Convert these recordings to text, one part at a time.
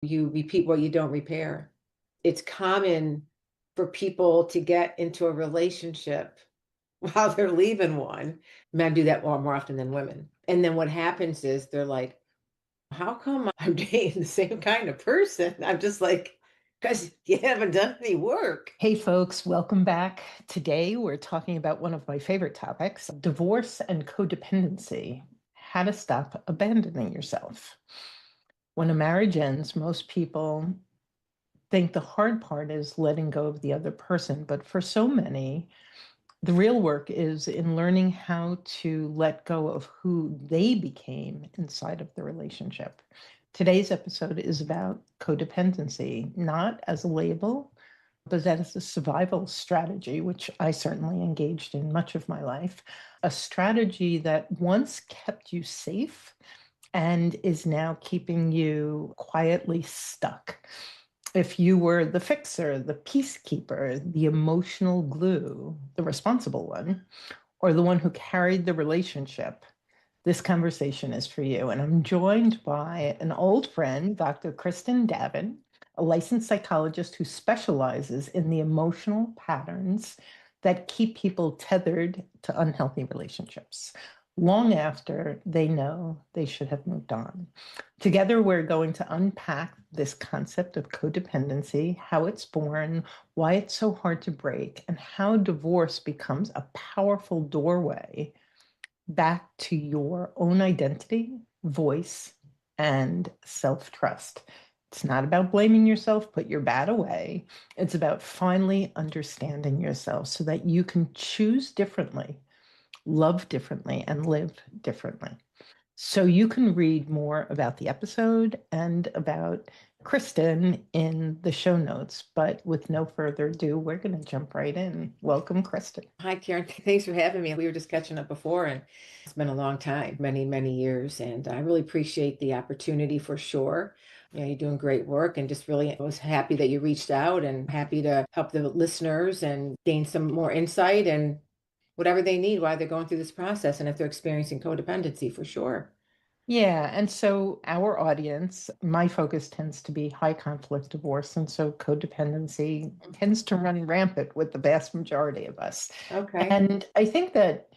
You repeat what you don't repair. It's common for people to get into a relationship while they're leaving one. Men do that more often than women. And then what happens is they're like, how come I'm dating the same kind of person? I'm just like, because you haven't done any work. Hey, folks, welcome back. Today, we're talking about one of my favorite topics, divorce and codependency, how to stop abandoning yourself. When a marriage ends, most people think the hard part is letting go of the other person. But for so many, the real work is in learning how to let go of who they became inside of the relationship. Today's episode is about codependency, not as a label, but as a survival strategy, which I certainly engaged in much of my life, a strategy that once kept you safe and is now keeping you quietly stuck. If you were the fixer, the peacekeeper, the emotional glue, the responsible one, or the one who carried the relationship, this conversation is for you. And I'm joined by an old friend, Dr. Kristin Davin, a licensed psychologist who specializes in the emotional patterns that keep people tethered to unhealthy relationships long after they know they should have moved on. Together, we're going to unpack this concept of codependency, how it's born, why it's so hard to break, and how divorce becomes a powerful doorway back to your own identity, voice, and self trust. It's not about blaming yourself, put your bad away. It's about finally understanding yourself so that you can choose differently, love differently, and live differently. So you can read more about the episode and about Kristin in the show notes. But with no further ado, we're going to jump right in. Welcome, Kristin. Hi, Karen. Thanks for having me. We were just catching up before, and it's been a long time, many, many years. And I really appreciate the opportunity for sure. You're doing great work, and just really was happy that you reached out and happy to help the listeners and gain some more insight and whatever they need while they're going through this process and if they're experiencing codependency for sure. Yeah. And so our audience, my focus tends to be high conflict divorce. And so codependency tends to run rampant with the vast majority of us. Okay. And I think that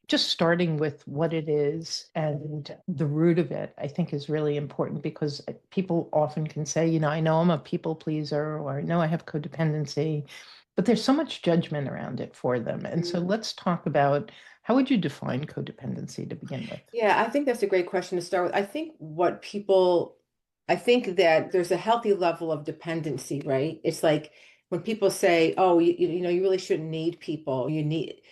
just starting with what it is and the root of it, I think is really important because people often can say, I know I'm a people pleaser, or I know I have codependency, but there's so much judgment around it for them. And so let's talk about, how would you define codependency to begin with? Yeah, I think that's a great question to start with. I think that there's a healthy level of dependency, right? It's like when people say, oh, you really shouldn't need people.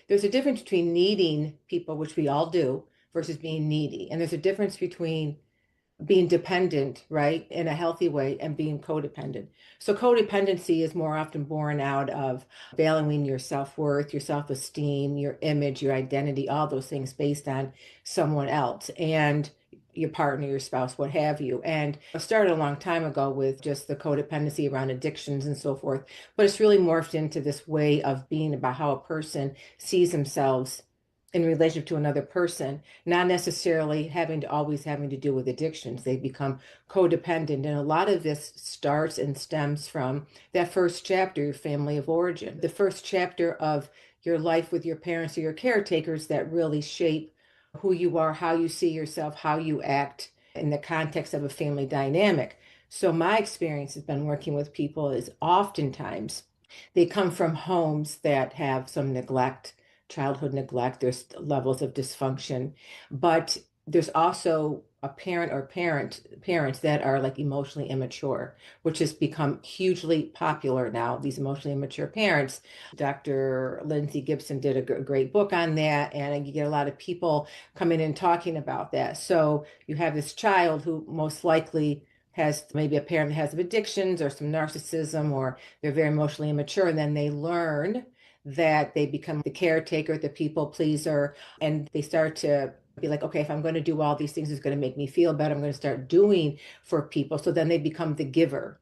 There's a difference between needing people, which we all do, versus being needy. And there's a difference between being dependent, right, in a healthy way and being codependent. So codependency is more often born out of valuing your self-worth, your self-esteem, your image, your identity, all those things based on someone else and your partner, your spouse, what have you. And I started a long time ago with just the codependency around addictions and so forth, but it's really morphed into this way of being about how a person sees themselves in relationship to another person, not necessarily having to do with addictions. They become codependent. And a lot of this starts and stems from that first chapter, your family of origin, the first chapter of your life with your parents or your caretakers that really shape who you are, how you see yourself, how you act in the context of a family dynamic. So my experience has been working with people is oftentimes they come from homes that have some neglect, childhood neglect, there's levels of dysfunction, but there's also a parents that are like emotionally immature, which has become hugely popular now, these emotionally immature parents. Dr. Lindsay Gibson did a great book on that, and you get a lot of people coming in talking about that. So you have this child who most likely has maybe a parent that has addictions or some narcissism, or they're very emotionally immature, and then they learn that they become the caretaker, the people pleaser, and they start to be like, okay, if I'm going to do all these things, it's going to make me feel better. I'm going to start doing for people. So then they become the giver.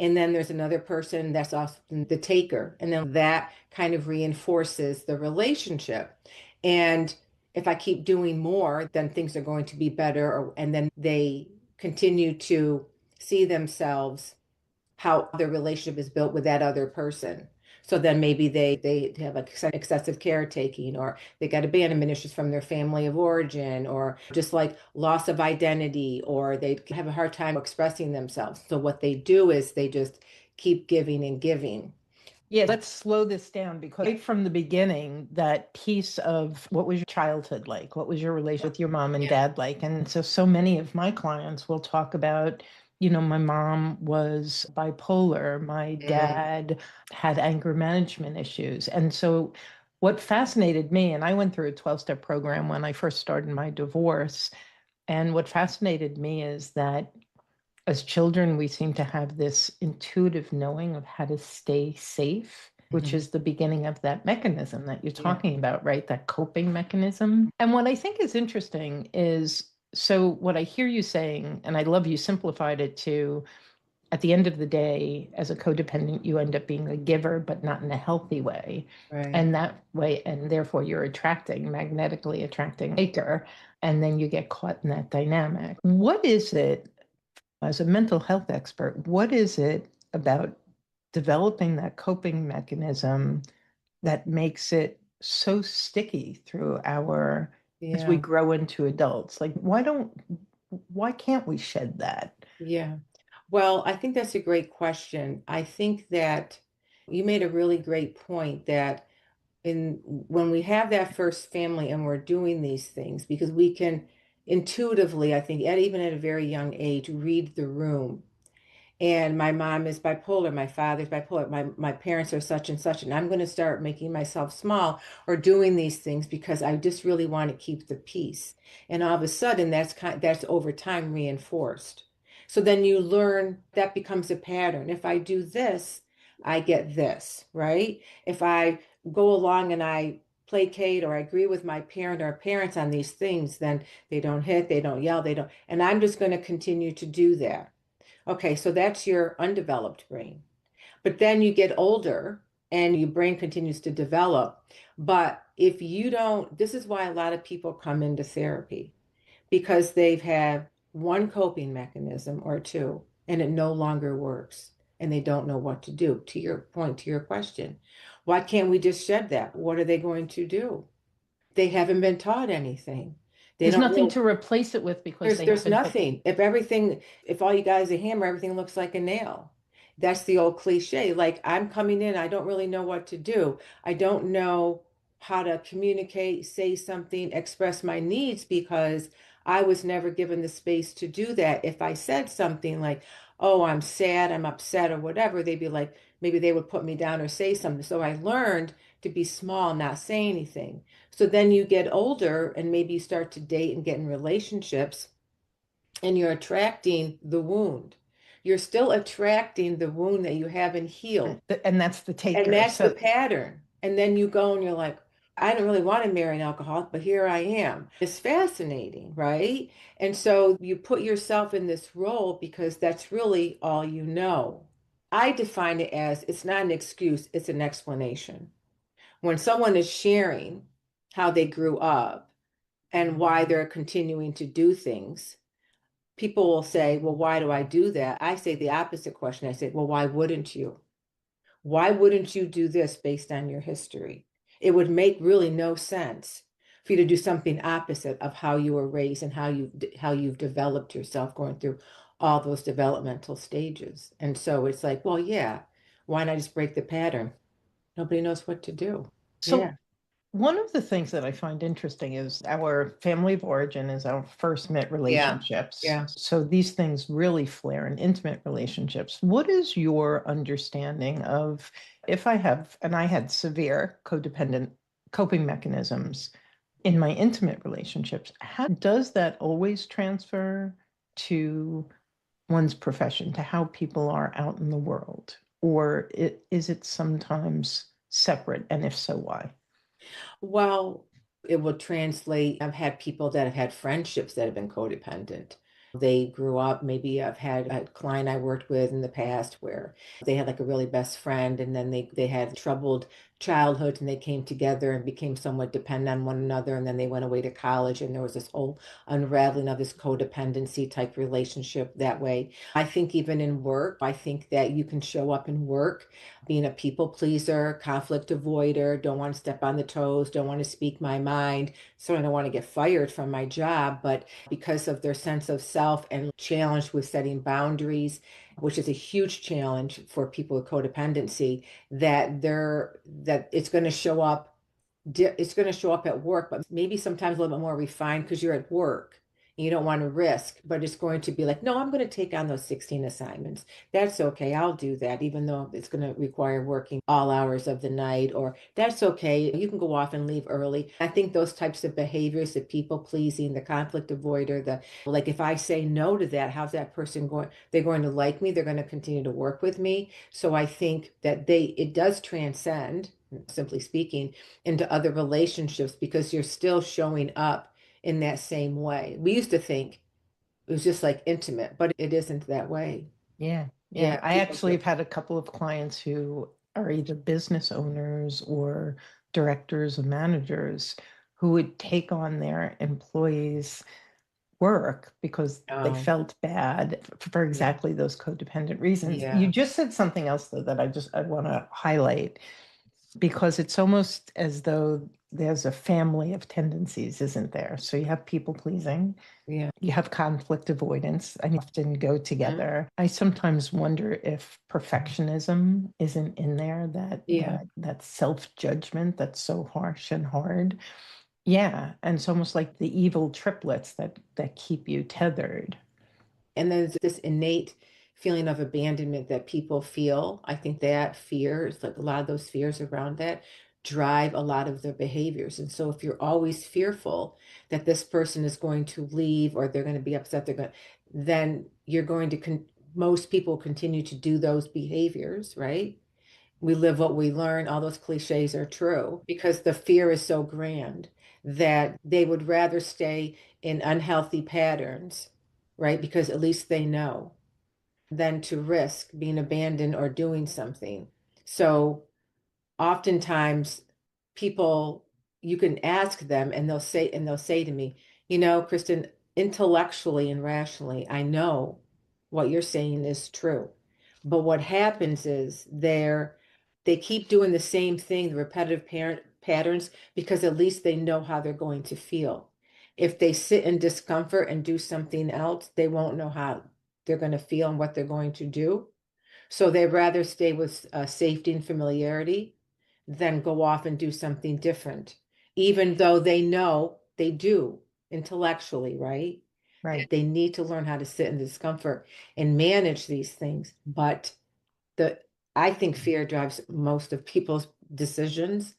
And then there's another person that's often the taker. And then that kind of reinforces the relationship. And if I keep doing more, then things are going to be better. And then they continue to see themselves how their relationship is built with that other person. So then maybe they have like excessive caretaking, or they got abandonment issues from their family of origin, or just like loss of identity, or they have a hard time expressing themselves. So what they do is they just keep giving and giving. Yeah, let's slow this down because right from the beginning, that piece of what was your childhood like? What was your relation with your mom and dad like? And so many of my clients will talk about, my mom was bipolar, my Mm, dad had anger management issues. And so what fascinated me, and I went through a 12-step program when I first started my divorce, and what fascinated me is that as children, we seem to have this intuitive knowing of how to stay safe, which mhm. is the beginning of that mechanism that you're Yeah, talking about, right? That coping mechanism. And what I think is interesting is so, what I hear you saying, and I love you simplified it to at the end of the day, as a codependent, you end up being a giver, but not in a healthy way. right. And that way, and therefore you're magnetically attracting taker, and then you get caught in that dynamic. What is it as a mental health expert, what is it about developing that coping mechanism that makes it so sticky through as we Yeah, grow into adults? Like, why can't we shed that? yeah. Well, I think that's a great question. I think that you made a really great point that when we have that first family and we're doing these things, because we can intuitively, I think, even at a very young age, read the room. And my mom is bipolar, my father's bipolar, my parents are such and such, and I'm going to start making myself small or doing these things because I just really want to keep the peace. And all of a sudden, that's over time reinforced. So then you learn that becomes a pattern. If I do this, I get this, right? If I go along and I placate or I agree with my parent or parents on these things, then they don't hit, they don't yell, they don't, and I'm just going to continue to do that. Okay, so that's your undeveloped brain. But then you get older and your brain continues to develop. But if you don't, this is why a lot of people come into therapy because they've had one coping mechanism or two and it no longer works and they don't know what to do. To your point, to your question, why can't we just shed that? What are they going to do? They haven't been taught anything. They There's don't nothing know. to replace it with because There's they there's haven't had. nothing. If all you got is a hammer, everything looks like a nail. That's the old cliche. Like I'm coming in, I don't really know what to do. I don't know how to communicate, say something, express my needs because I was never given the space to do that. If I said something like, "Oh, I'm sad, I'm upset," or whatever, they'd be like, maybe they would put me down or say something. So I learned to be small, not say anything. So then you get older and maybe you start to date and get in relationships and you're attracting the wound. You're still attracting the wound that you haven't healed. And that's the And taker. that's the So pattern. And then you go and you're like, I don't really want to marry an alcoholic, but here I am. It's fascinating, right? And so you put yourself in this role because that's really all you know. I define it as it's not an excuse, it's an explanation. When someone is sharing how they grew up and why they're continuing to do things, people will say, well, why do I do that? I say the opposite question. I say, well, why wouldn't you? Why wouldn't you do this based on your history? It would make really no sense for you to do something opposite of how you were raised and how you've developed yourself going through all those developmental stages. And so it's like, well, yeah, why not just break the pattern? Nobody knows what to do. so Yeah. one of the things that I find interesting is our family of origin is our first met Yeah. relationships. Yeah. So these things really flare in intimate relationships. What is your understanding of if I have, and I had severe codependent coping mechanisms in my intimate relationships, how does that always transfer to one's profession, to how people are out in the world? Or is it sometimes separate? And if so, why? Well, it will translate. I've had people that have had friendships that have been codependent. They grew up, maybe I've had a client I worked with in the past where they had like a really best friend and then they had troubled childhoods and they came together and became somewhat dependent on one another. And then they went away to college and there was this whole unraveling of this codependency type relationship that way. I think even in work, I think that you can show up in work being a people pleaser, conflict avoider, don't want to step on the toes, don't want to speak my mind. So I don't want to get fired from my job, but because of their sense of self and challenge with setting boundaries, which is a huge challenge for people with codependency, that it's going to show up it's going to show up at work, but maybe sometimes a little bit more refined because you're at work and you don't want to risk, but it's going to be like, no, I'm going to take on those 16 assignments. That's okay. I'll do that, even though it's going to require working all hours of the night, or that's okay. You can go off and leave early. I think those types of behaviors, the people pleasing, the conflict avoider, the like, if I say no to that, how's that person going? They're going to like me. They're going to continue to work with me. So I think that it does transcend, simply speaking, into other relationships because you're still showing up in that same way. We used to think it was just like intimate, but it isn't that way. Yeah, yeah. Yeah, I people actually feel, have had a couple of clients who are either business owners or directors or managers who would take on their employees' work because they oh, felt bad for yeah, exactly those codependent reasons. You yeah, just said something else though that I want to highlight because it's almost as though there's a family of tendencies, isn't there? So you have people pleasing, yeah, you have conflict avoidance, and often go mhm, together. I sometimes wonder if perfectionism isn't in there, yeah. that self-judgment that's so harsh and hard. Yeah, and it's almost like the evil triplets that keep you tethered. And there's this innate feeling of abandonment that people feel. I think that fears, like a lot of those fears around that, drive a lot of their behaviors. And so if you're always fearful that this person is going to leave or they're going to be upset, then you're going to most people continue to do those behaviors, right? We live what we learn. All those cliches are true because the fear is so grand that they would rather stay in unhealthy patterns, right? Because at least they know than to risk being abandoned or doing something. So oftentimes people, you can ask them and they'll say to me, Kristen, intellectually and rationally, I know what you're saying is true. But what happens is they keep doing the same thing, the repetitive parent patterns, because at least they know how they're going to feel. If they sit in discomfort and do something else, they won't know how they're going to feel and what they're going to do. So they'd rather stay with safety and familiarity than go off and do something different, even though they know they do intellectually, right? Right. They need to learn how to sit in discomfort and manage these things. But the I think fear drives most of people's decisions.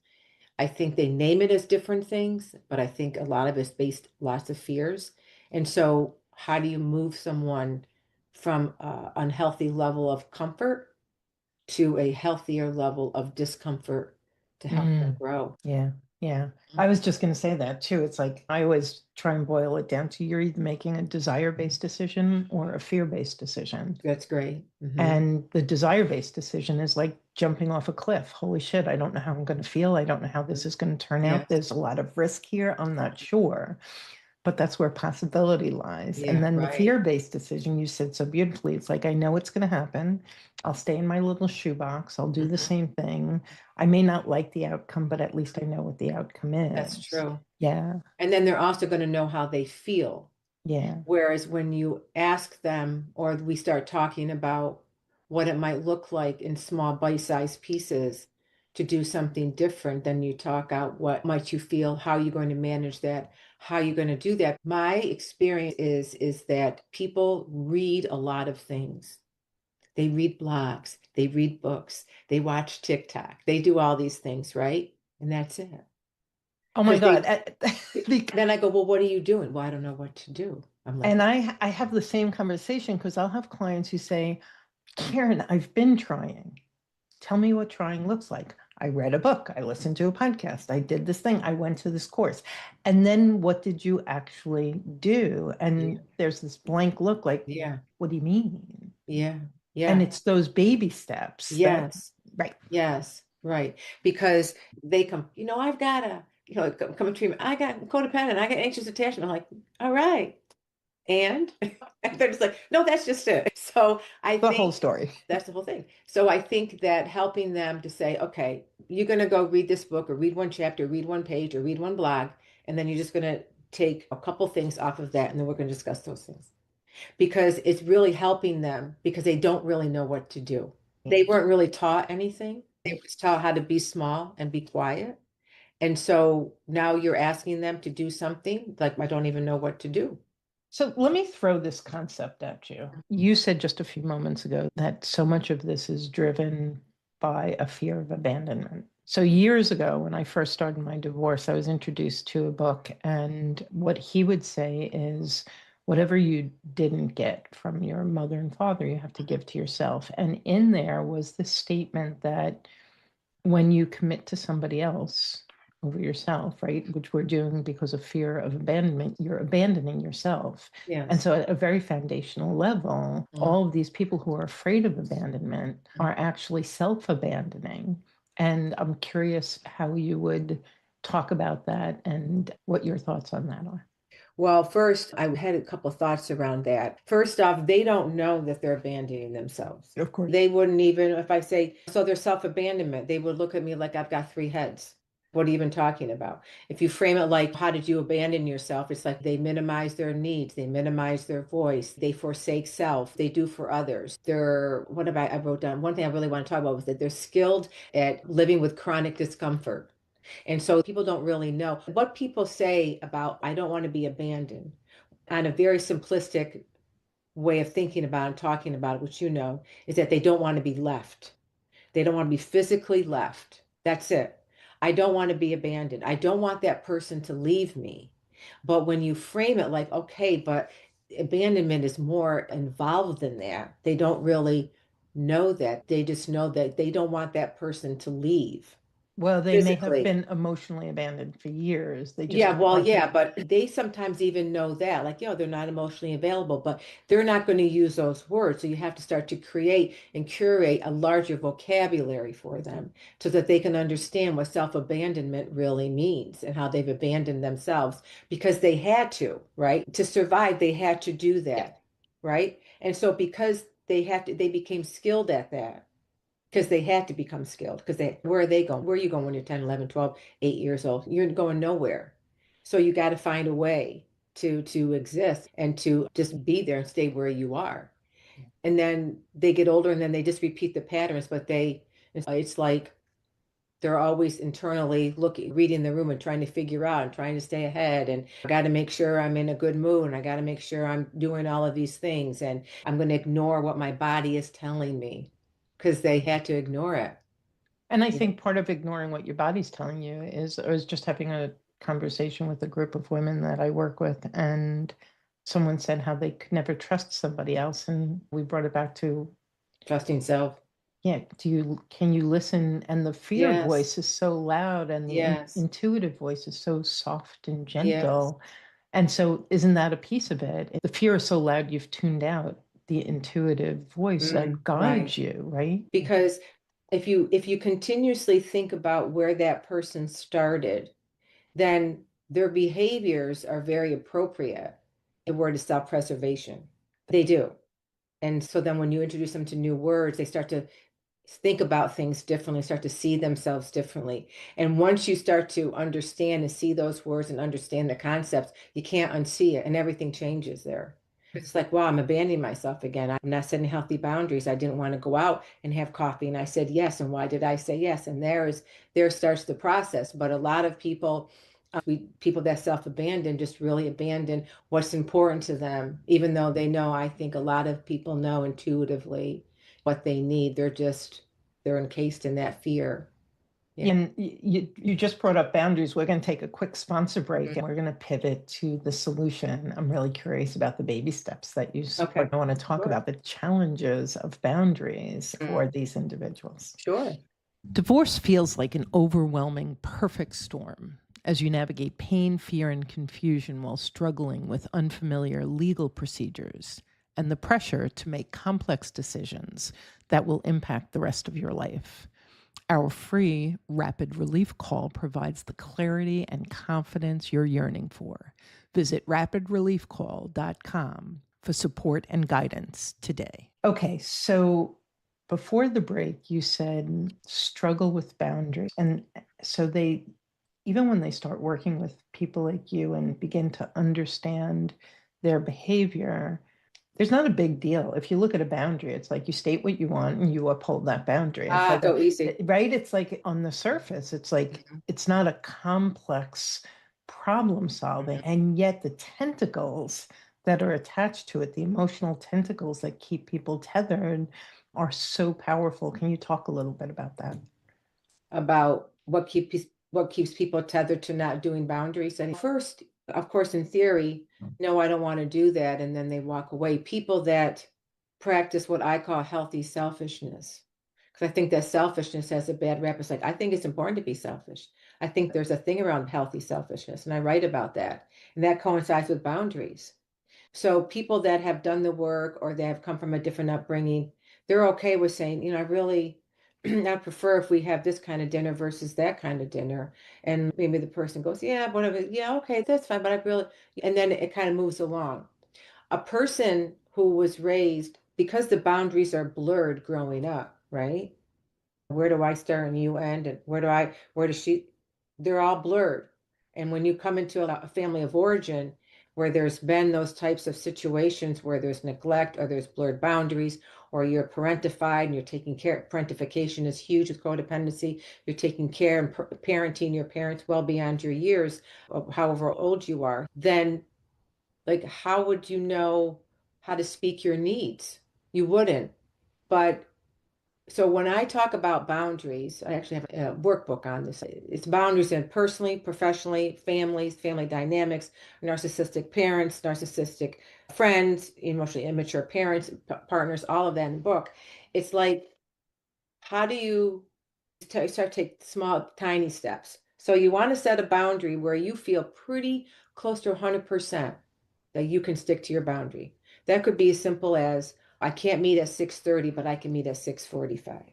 I think they name it as different things, but I think a lot of it's based lots of fears. And so, how do you move someone from an unhealthy level of comfort to a healthier level of discomfort to help them Mm, grow? yeah, yeah. I was Mhm. just going to say that too. It's like I always try and boil it down to you're either making a desire-based decision or a fear-based decision. That's great. And the desire-based decision is like jumping off a cliff. Holy shit, I don't know how I'm going to feel. I don't know how this is going to turn out. Yes. There's a lot of risk here. I'm not sure. But that's where possibility lies. And Yeah, then the right. fear-based decision, you said so beautifully. It's like, I know it's going to happen. I'll stay in my little shoebox. I'll do the Mhm. same thing. I may not like the outcome, but at least I know what the outcome That's is. true. Yeah, And then they're also going to know how they feel. yeah. Whereas when you ask them or we start talking about what it might look like in small bite-sized pieces to do something different, then you talk out what might you feel, how you're going to manage that, how you're going to do that. My experience is that people read a lot of things. They read blogs, they read books, they watch TikTok, they do all these things, right? And that's it. Oh my Because God. then I go, well, what are you doing? Well, I don't know what to do. I'm like, And I have the same conversation because I'll have clients who say, Karen, I've been trying. Tell me what trying looks like. I read a book. I listened to a podcast. I did this thing. I went to this course. And then what did you actually do? yeah, And there's this blank look like, yeah, what do you mean? yeah, And yeah, it's those baby steps that, yes, right. yes. Right. Because they come, I've got come to me, I got codependent, I got anxious attachment. I'm like, all right. And, and they're just like, no, that's just it. So I The whole think story. that's the whole thing. So I think that helping them to say, okay, you're going to go read this book or read one chapter, read one page or read one blog, and then you're just going to take a couple things off of that, and then we're going to discuss those things because it's really helping them because they don't really know what to do. They weren't really taught anything. They were taught how to be small and be quiet. And so now you're asking them to do something like, I don't even know what to do. So let me throw this concept at you. You said just a few moments ago that so much of this is driven by a fear of abandonment. So years ago, when I first started my divorce, I was introduced to a book, and what he would say is, whatever you didn't get from your mother and father, you have to give to yourself. And in there was this statement that when you commit to somebody else over yourself, right, which we're doing because of fear of abandonment, you're abandoning yourself. And Yes. so, at a very foundational level, Mhm. all of these people who are afraid of abandonment are actually self abandoning. And I'm curious how you would talk about that and what your thoughts on that are. Well, first, I had a couple of thoughts around that. First off, they don't know that they're abandoning themselves. Of course. They wouldn't even, if I say, so they're self-abandonment, they would look at me like I've got three heads. What are you even talking about? If you frame it like, how did you abandon yourself? It's like they minimize their needs, they minimize their voice, they forsake self, they do for others. They're, what about, I wrote down, one thing I really want to talk about was that they're skilled at living with chronic discomfort. And so people don't really know what people say about, I don't want to be abandoned on a very simplistic way of thinking about and talking about it, which is that they don't want to be left. They don't want to be physically left. That's it. I don't want to be abandoned. I don't want that person to leave me. But when you frame it like, okay, but abandonment is more involved than that, they don't really know that. They just know that they don't want that person to leave Well, they may have physically. been emotionally abandoned for years. They just Yeah, don't well, want to. yeah, but they sometimes even know that, like, they're not emotionally available, but they're not going to use those words. So you have to start to create and curate a larger vocabulary for them so that they can understand what self-abandonment really means and how they've abandoned themselves because they had to, right? To survive, they had to do Yeah. that, right? And so because they became skilled at that because they had to become skilled because where are they going? Where are you going when you're 10, 11, 12, 8 years old? You're going nowhere. So you got to find a way to exist and to just be there and stay where you are. And then they get older and then they just repeat the patterns, but it's like they're always internally looking, reading the room and trying to figure out and trying to stay ahead. And I got to make sure I'm in a good mood. And I got to make sure I'm doing all of these things. And I'm going to ignore what my body is telling me because they had to ignore it. And I Yeah. think part of ignoring what your body's telling you is, I was just having a conversation with a group of women that I work with, and someone said how they could never trust somebody else. And we brought it back to, Trusting self. yeah, can you listen? And the fear Yes. voice is so loud, and the Yes. intuitive voice is so soft and Yes. gentle. And so, isn't that a piece of it? The fear is so loud, you've tuned out the intuitive voice that Right. guides you, right? Because if you continuously think about where that person started, then their behaviors are very appropriate. The word is self-preservation. They do. And so then when you introduce them to new words, they start to think about things differently, start to see themselves differently. And once you start to understand and see those words and understand the concepts, you can't unsee it and everything changes there. It's like, wow, I'm abandoning myself again. I'm not setting healthy boundaries. I didn't want to go out and have coffee. And I said yes. And why did I say yes? And there starts the process. But a lot of people, people that self-abandon just really abandon what's important to them, even though they know, I think a lot of people know intuitively what they need. They're encased in that fear. Yeah. And you just brought up boundaries. We're going to take a quick sponsor break, Mhm. and we're going to pivot to the solution. I'm really curious about the baby steps that you Okay. start. I want to talk Sure. about the challenges of boundaries for Mm. these individuals. Sure. Divorce feels like an overwhelming perfect storm as you navigate pain, fear, and confusion while struggling with unfamiliar legal procedures and the pressure to make complex decisions that will impact the rest of your life. Our free rapid relief call provides the clarity and confidence you're yearning for. Visit rapidreliefcall.com for support and guidance today. Okay, so before the break, you said struggle with boundaries. And so even when they start working with people like you and begin to understand their behavior, there's not a big deal. If you look at a boundary, it's like you state what you want and you uphold that boundary. It's like So easy. right? It's like on the surface, it's like it's not a complex problem solving. And yet the tentacles that are attached to it, the emotional tentacles that keep people tethered, are so powerful. Can you talk a little bit about that? About what keeps people tethered to not doing boundaries. And first, of course, in theory, no, I don't want to do that, and then they walk away. People that practice what I call healthy selfishness, because I think that selfishness has a bad rap. It's like I think it's important to be selfish. I think there's a thing around healthy selfishness, and I write about that, and that coincides with boundaries. So people that have done the work or they have come from a different upbringing, they're okay with saying, I really, I prefer if we have this kind of dinner versus that kind of dinner. And maybe the person goes, yeah, whatever. Yeah, okay, that's fine. But I really, and then it kind of moves along. A person who was raised because the boundaries are blurred growing up, right? Where do I start and you end? And where does she? They're all blurred. And when you come into a family of origin where there's been those types of situations where there's neglect or there's blurred boundaries, or you're parentified and you're taking care, parentification is huge with codependency. You're taking care and parenting your parents well beyond your years, of however old you are, then like how would you know how to speak your needs? You wouldn't. But so when I talk about boundaries, I actually have a workbook on this. It's boundaries in personally, professionally, families, family dynamics, narcissistic parents, narcissistic friends, emotionally immature parents, partners, all of that in the book. It's like, how do you start to take small, tiny steps? So you want to set a boundary where you feel pretty close to 100% that you can stick to your boundary. That could be as simple as I can't meet at 6:30, but I can meet at 6:45.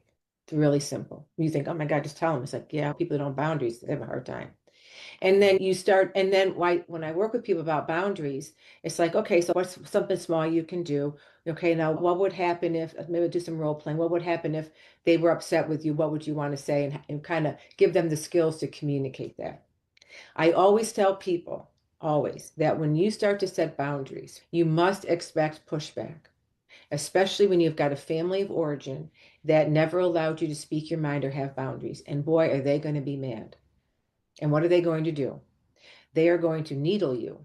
It's really simple. You think, oh my God, just tell them. It's like, yeah, people that don't have boundaries, they have a hard time. And then you start, and then when I work with people about boundaries, it's like, okay, so what's something small you can do? Okay, now what would happen if, maybe do some role playing, what would happen if they were upset with you? What would you want to say? And kind of give them the skills to communicate that. I always tell people, always, that when you start to set boundaries, you must expect pushback, especially when you've got a family of origin that never allowed you to speak your mind or have boundaries. And boy, are they going to be mad. And what are they going to do? They are going to needle you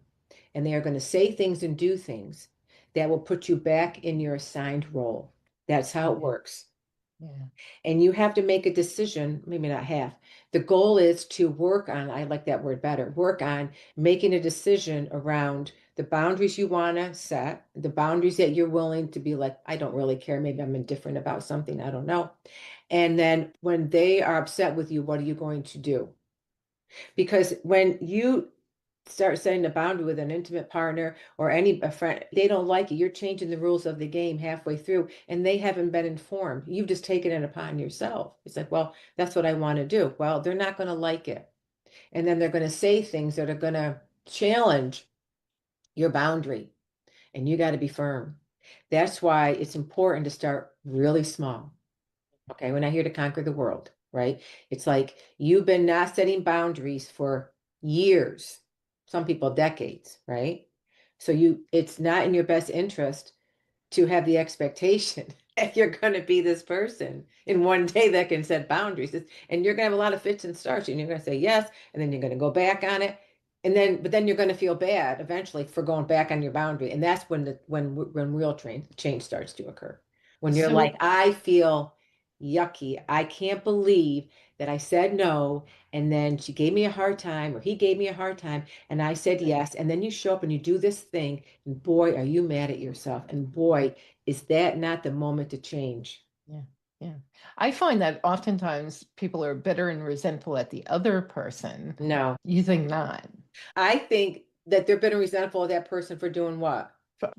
and they are going to say things and do things that will put you back in your assigned role. That's how it works. Yeah. And you have to make a decision, maybe not half. The goal is to work on, I like that word better, work on making a decision around the boundaries you want to set, the boundaries that you're willing to be like, I don't really care. Maybe I'm indifferent about something. I don't know. And then when they are upset with you, what are you going to do? Because when you start setting a boundary with an intimate partner or any a friend, they don't like it. You're changing the rules of the game halfway through, and they haven't been informed. You've just taken it upon yourself. It's like, well, that's what I want to do. Well, they're not going to like it, and then they're going to say things that are going to challenge your boundary, and you got to be firm. That's why it's important to start really small. Okay, we're not here to conquer the world, right? It's like you've been not setting boundaries for years, some people decades, right? So it's not in your best interest to have the expectation that you're going to be this person in one day that can set boundaries. And you're going to have a lot of fits and starts, and you're going to say yes, and then you're going to go back on it. But then you're going to feel bad eventually for going back on your boundary. And that's when real change starts to occur. When you're So like, I feel yucky. I can't believe that I said no. And then she gave me a hard time, or he gave me a hard time, and I said yes. And then you show up and you do this thing, and boy, are you mad at yourself. And boy, is that not the moment to change? yeah, yeah. I find that oftentimes people are bitter and resentful at the other person. No. You think not? I think that they're bitter and resentful of that person for doing what?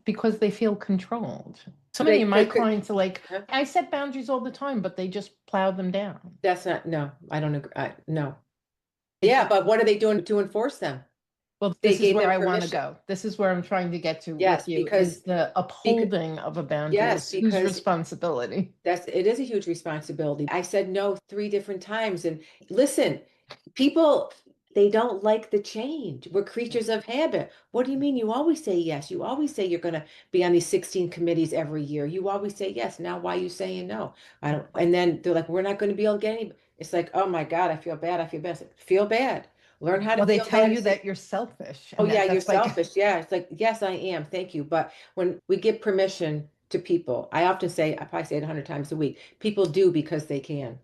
because they feel controlled. So many They of my could, clients are like, huh? I set boundaries all the time, but they just plow them down. That's not, no, I don't agree. No. It's Yeah, but what are they doing to enforce them? Well, They this is gave where them I want to permission. go. This is where I'm trying to get to with Yes, you is the because, upholding of a boundary yes, is whose because responsibility. it is a huge responsibility. I said no 3 different times. And listen, people, they don't like the change. We're creatures of habit. What do you mean? You always say yes. You always say you're going to be on these 16 committees every year. You always say yes. Now why are you saying no? I don't. And then they're like, we're not going to be able to get any. It's like, oh my God, I feel bad. I feel bad. It's like, feel bad. Learn how to Well, they feel tell bad and you say, that you're selfish, oh and yeah, you're that's like, selfish. Yeah. It's like, yes, I am. Thank you. But when we give permission to people, I often say, I probably say it 100 times a week, people do because they can.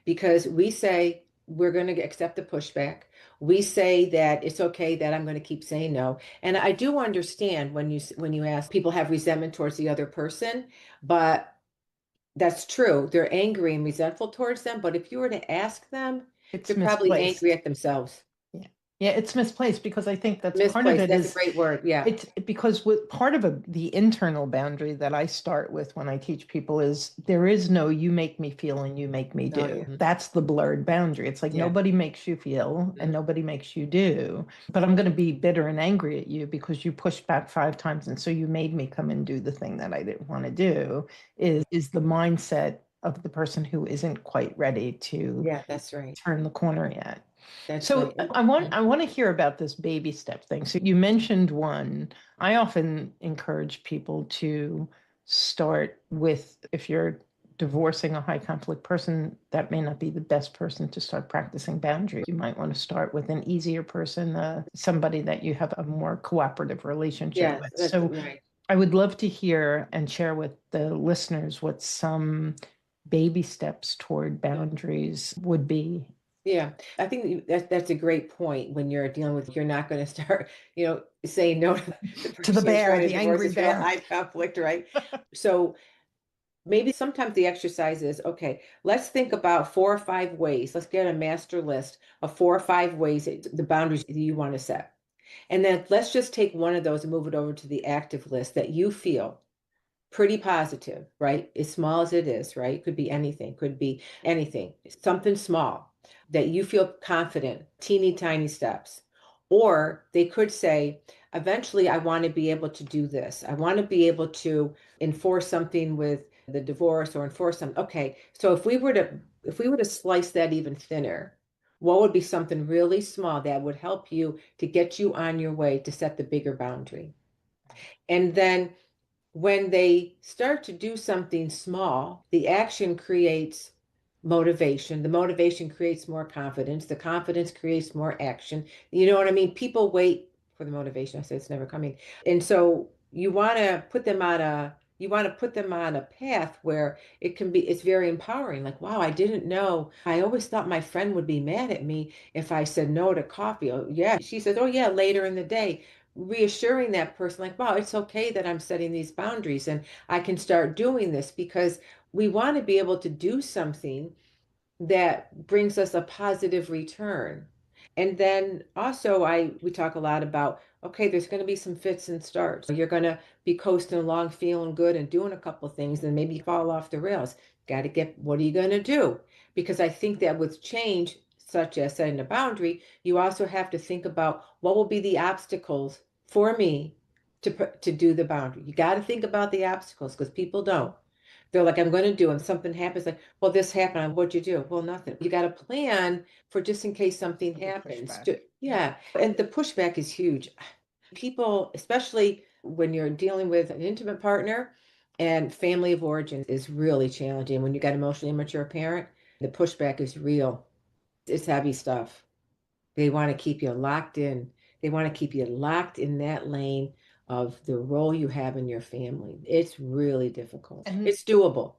Because we say we're going to accept the pushback. We say that it's okay that I'm going to keep saying no. And I do understand when you ask people have resentment towards the other person, but that's true. They're angry and resentful towards them. But if you were to ask them, it's they're probably angry misplaced. at themselves. Yeah. Yeah, it's misplaced because I think that's part of Misplaced. it That's a is great word. Yeah. it's because with part of the internal boundary that I start with when I teach people is there is no you make me feel and you make me Oh do. yeah. That's the blurred boundary. It's like Yeah. nobody makes you feel and Mhm. nobody makes you do. But I'm going to be bitter and angry at you because you pushed back 5 times and so you made me come and do the thing that I didn't want to do is the mindset of the person who isn't quite ready to Yeah, that's right. turn the corner yet. That's So right. I want to hear about this baby step thing. So you mentioned one. I often encourage people to start with if you're divorcing a high conflict person, that may not be the best person to start practicing boundaries. You might want to start with an easier person, somebody that you have a more cooperative relationship Yes, with. that's So right. I would love to hear and share with the listeners what some baby steps toward boundaries would be. Yeah, I think that's a great point when you're dealing with you're not going to start, saying no to the To the person you're bear, trying to the divorce angry if you have bear. high conflict, right? So maybe sometimes the exercise is, okay, let's think about 4 or 5 ways. Let's get a master list of 4 or 5 ways the boundaries that you want to set. And then let's just take one of those and move it over to the active list that you feel pretty positive, right? As small as it is, right? Could be anything, could be anything, something small that you feel confident, teeny tiny steps. Or they could say, eventually, I want to be able to do this. I want to be able to enforce something with the divorce or enforce something. Okay, so if we were to slice that even thinner, what would be something really small that would help you to get you on your way to set the bigger boundary? And then when they start to do something small, the action creates motivation. The motivation creates more confidence. The confidence creates more action. You know what I mean? People wait for the motivation. I say it's never coming. And so you want to put them on a path where it's very empowering. Like, wow, I didn't know. I always thought my friend would be mad at me if I said no to coffee. Oh, yeah. She says, oh, yeah, later in the day, reassuring that person, like, wow, it's okay that I'm setting these boundaries and I can start doing this because we want to be able to do something that brings us a positive return. And then also we talk a lot about, okay, there's going to be some fits and starts. You're going to be coasting along feeling good and doing a couple of things and maybe fall off the rails. Got to what are you going to do? Because I think that with change, such as setting a boundary, you also have to think about what will be the obstacles for me to do the boundary. You got to think about the obstacles because people don't. They're like, I'm going to do, and something happens, like, well, this happened. What'd you do? Well, nothing. You got a plan for just in case something The happens. pushback. Yeah. And the pushback is huge. People, especially when you're dealing with an intimate partner and family of origin, is really challenging. When you got emotionally immature parent, the pushback is real. It's heavy stuff. They want to keep you locked in. They want to keep you locked in that lane of the role you have in your family. It's really difficult. And It's doable.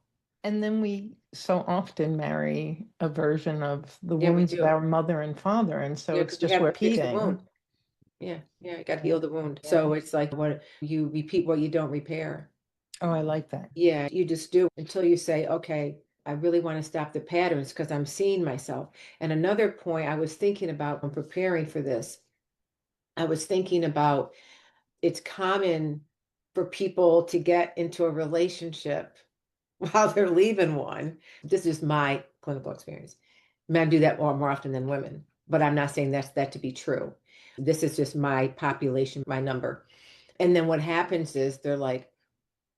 and then we so often marry a version of the Yeah, we wounds of do. our mother and father, and so Yeah, it's because we just haven't fixed the wound. repeating. Yeah, yeah, you got to Yeah. heal the wound. Yeah. So it's like what you repeat what you don't repair. Oh, I like that. Yeah, you just do until you say, okay, I really want to stop the patterns because I'm seeing myself. And another point I was thinking about when preparing for this, I was thinking about it's common. for people to get into a relationship while they're leaving one. This is my clinical experience. Men do that more often than women, but I'm not saying that to be true. This is just my population, my number. And then what happens is they're like,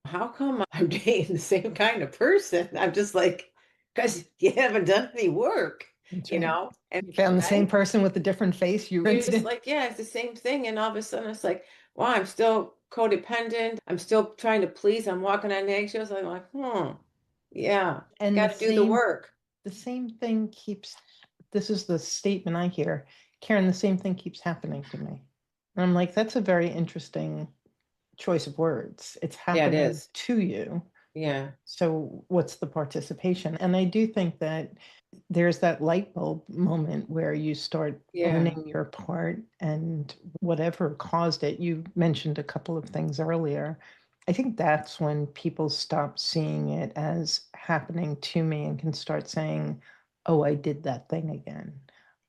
how come I'm dating the same kind of person? I'm just like, because you haven't done any work, That's you right. know? And You found the same right? person with a different face. You You're rinsed just it. like, yeah, it's the same thing. And all of a sudden it's like, wow, I'm still codependent. I'm still trying to please. I'm walking on eggshells. I'm like, yeah, And got to do the work. the same thing keeps, this is the statement I hear, Karen, the same thing keeps happening to me. And I'm like, that's a very interesting choice of words. It's Yeah, it happening is. to you. Yeah, So what's the participation? And I do think that there's that light bulb moment where you start yeah, owning your part and whatever caused it. You mentioned a couple of things earlier. I think that's when people stop seeing it as happening to me and can start saying, oh, I did that thing again.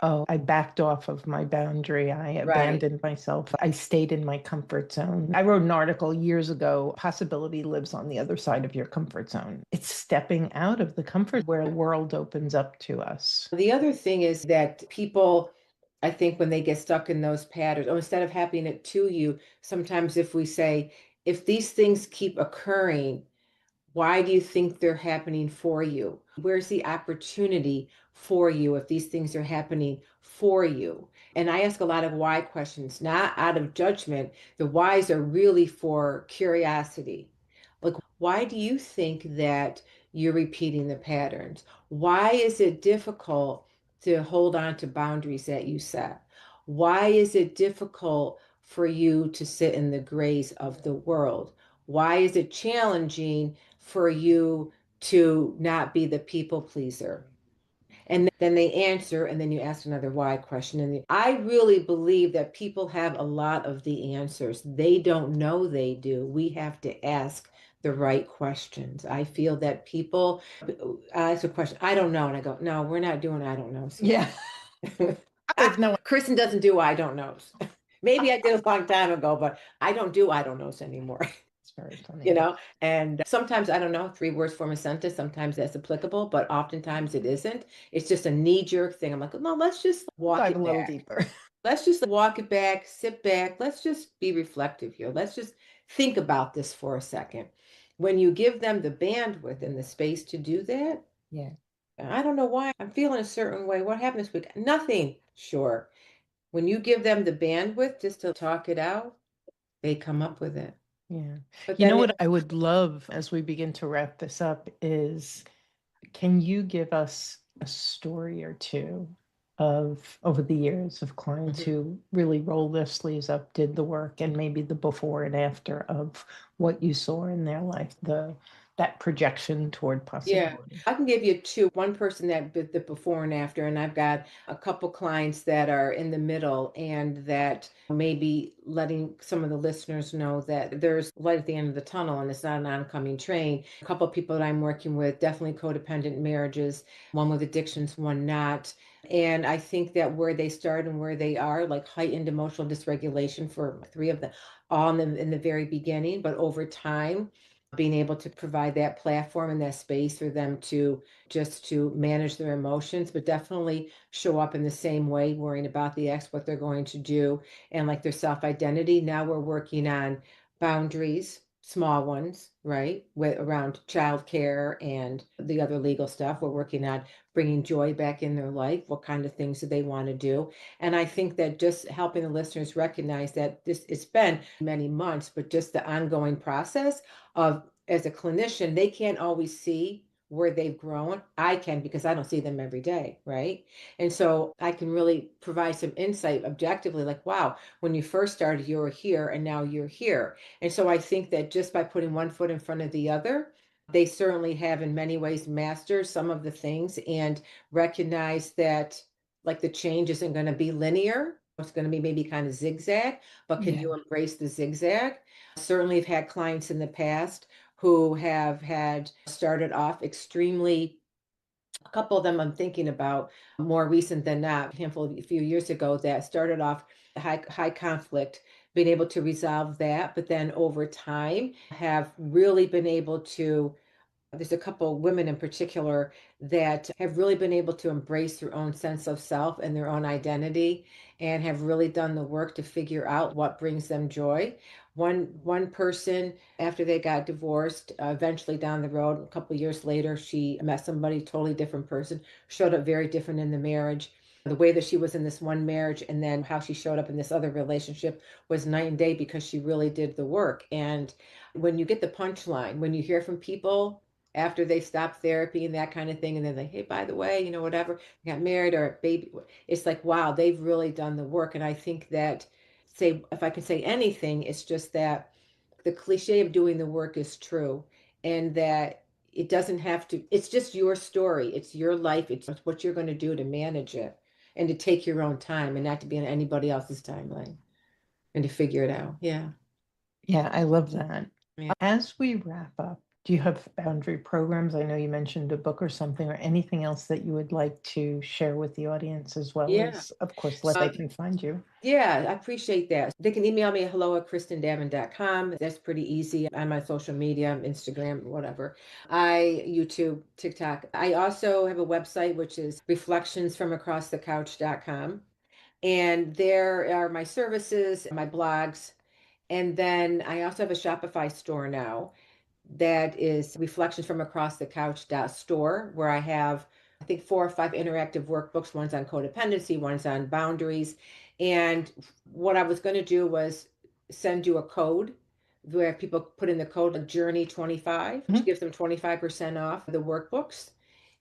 Oh, I backed off of my boundary. I right. abandoned myself. I stayed in my comfort zone. I wrote an article years ago, Possibility Lives on the Other Side of Your Comfort Zone. It's stepping out of the comfort where the world opens up to us. The other thing is that people, I think when they get stuck in those patterns, or instead of happening it to you, sometimes if we say, if these things keep occurring, why do you think they're happening for you? Where's the opportunity for you if these things are happening for you? And I ask a lot of why questions, not out of judgment. The whys are really for curiosity. Like, why do you think that you're repeating the patterns? Why is it difficult to hold on to boundaries that you set? Why is it difficult for you to sit in the grace of the world? Why is it challenging for you to not be the people pleaser? And then they answer, and then you ask another why question. And I really believe that people have a lot of the answers. They don't know they do. We have to ask the right questions. I feel that people ask a question, I don't know. And I go, no, we're not doing I don't knows here. Yeah. With no, Kristen doesn't do I don't knows. Maybe I did a long time ago, but I don't do I don't knows anymore. it's very funny. You know, and sometimes I don't know, three words form a sentence, sometimes that's applicable, but oftentimes it isn't. It's just a knee-jerk thing. I'm like, no, let's just walk Dive a it little back. deeper. Let's just walk it back, sit back. Let's just be reflective here. Let's just think about this for a second. When you give them the bandwidth and the space to do that, Yeah. I don't know why I'm feeling a certain way. What happened this week? Nothing. Sure. When you give them the bandwidth just to talk it out, they come up with it. Yeah. But You know then what I would love as we begin to wrap this up is, can you give us a story or two of over the years of clients Mhm. who really rolled their sleeves up, did the work, and maybe the before and after of what you saw in their life, the that projection toward Yeah, possibility? I can give you two. One person that the before and after, and I've got a couple clients that are in the middle, and that maybe letting some of the listeners know that there's light at the end of the tunnel, and it's not an oncoming train. A couple of people that I'm working with, definitely codependent marriages, one with addictions, one not. And I think that where they start and where they are, like heightened emotional dysregulation for three of them, all in the very beginning, but over time being able to provide that platform and that space for them to just to manage their emotions, but definitely show up in the same way, worrying about the ex, what they're going to do, and like their self-identity. Now we're working on boundaries, small ones, right? With around childcare and the other legal stuff. We're working on bringing joy back in their life. What kind of things do they want to do? And I think that just helping the listeners recognize that this it's been many months, but just the ongoing process of as a clinician, they can't always see where they've grown. I can because I don't see them every day, right? And so I can really provide some insight objectively, like, wow, when you first started, you were here and now you're here. And so I think that just by putting one foot in front of the other, they certainly have in many ways mastered some of the things and recognize that like the change isn't going to be linear. It's going to be maybe kind of zigzag, but can Yeah. you embrace the zigzag? Certainly have had clients in the past who have had started off extremely, a couple of them I'm thinking about more recent than that, a few years ago that started off high conflict, been able to resolve that, but then over time have really been able to, there's a couple women in particular that have really been able to embrace their own sense of self and their own identity and have really done the work to figure out what brings them joy. One person, after they got divorced, eventually down the road, a couple of years later, she met somebody totally different person, showed up very different in the marriage. The way that she was in this one marriage and then how she showed up in this other relationship was night and day because she really did the work. And when you get the punchline, when you hear from people after they stop therapy and that kind of thing, and then they, hey, by the way, whatever, got married or a baby, it's like, wow, they've really done the work. And I think that, say, if I can say anything, it's just that the cliche of doing the work is true, and that it doesn't have to, it's just your story, it's your life, it's what you're going to do to manage it and to take your own time and not to be on anybody else's timeline and to figure it out. Yeah. Yeah, I love that. Yeah. As we wrap up, do you have boundary programs? I know you mentioned a book or something, or anything else that you would like to share with the audience, as well Yeah. as, of course, let they can find you. Yeah, I appreciate that. They can email me at hello@kristindavin.com. That's pretty easy. I'm on social media, Instagram, whatever. YouTube, TikTok. I also have a website, which is reflectionsfromacrossthecouch.com. And there are my services, my blogs. And then I also have a Shopify store now that is reflections from across the couch store, where I have, I think, 4 or 5 interactive workbooks. One's on codependency, one's on boundaries. And what I was going to do was send you a code where people put in the code journey 25, which gives them 25% off the workbooks.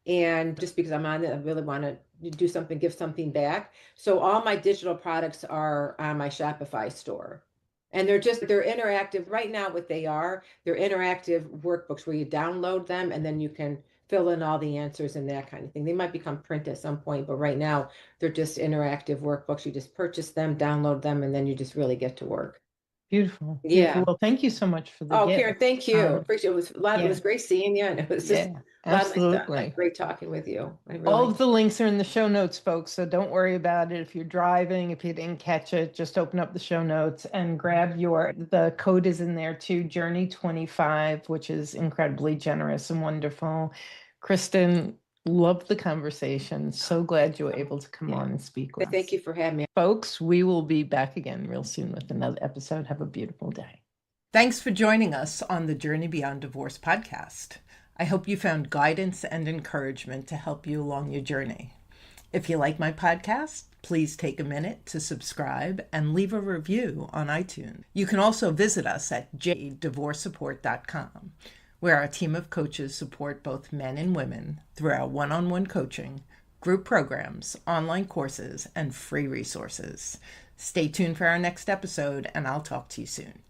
And just because I'm on it, I really want to do something, give something back. So all my digital products are on my Shopify store. And they're interactive right now. What they are, they're interactive workbooks where you download them and then you can fill in all the answers and that kind of thing. They might become print at some point, but right now they're just interactive workbooks. You just purchase them, download them, and then you just really get to work. Beautiful, beautiful. Yeah. Well, thank you so much for the Oh, gift. Karen, thank you. Appreciate it. It was a lot. It Yeah, was great seeing you, and it was just yeah, a lot of nice stuff. absolutely. Great talking with you. I All really. of the links are in the show notes, folks, so don't worry about it. If you're driving, if you didn't catch it, just open up the show notes and grab the code is in there too, Journey 25, which is incredibly generous and wonderful. Kristin, loved the conversation. So glad you were able to come on and speak with us. Thank you for having me. Folks, we will be back again real soon with another episode. Have a beautiful day. Thanks for joining us on the Journey Beyond Divorce podcast. I hope you found guidance and encouragement to help you along your journey. If you like my podcast, please take a minute to subscribe and leave a review on iTunes. You can also visit us at jdivorcesupport.com, where our team of coaches support both men and women through our one-on-one coaching, group programs, online courses, and free resources. Stay tuned for our next episode, and I'll talk to you soon.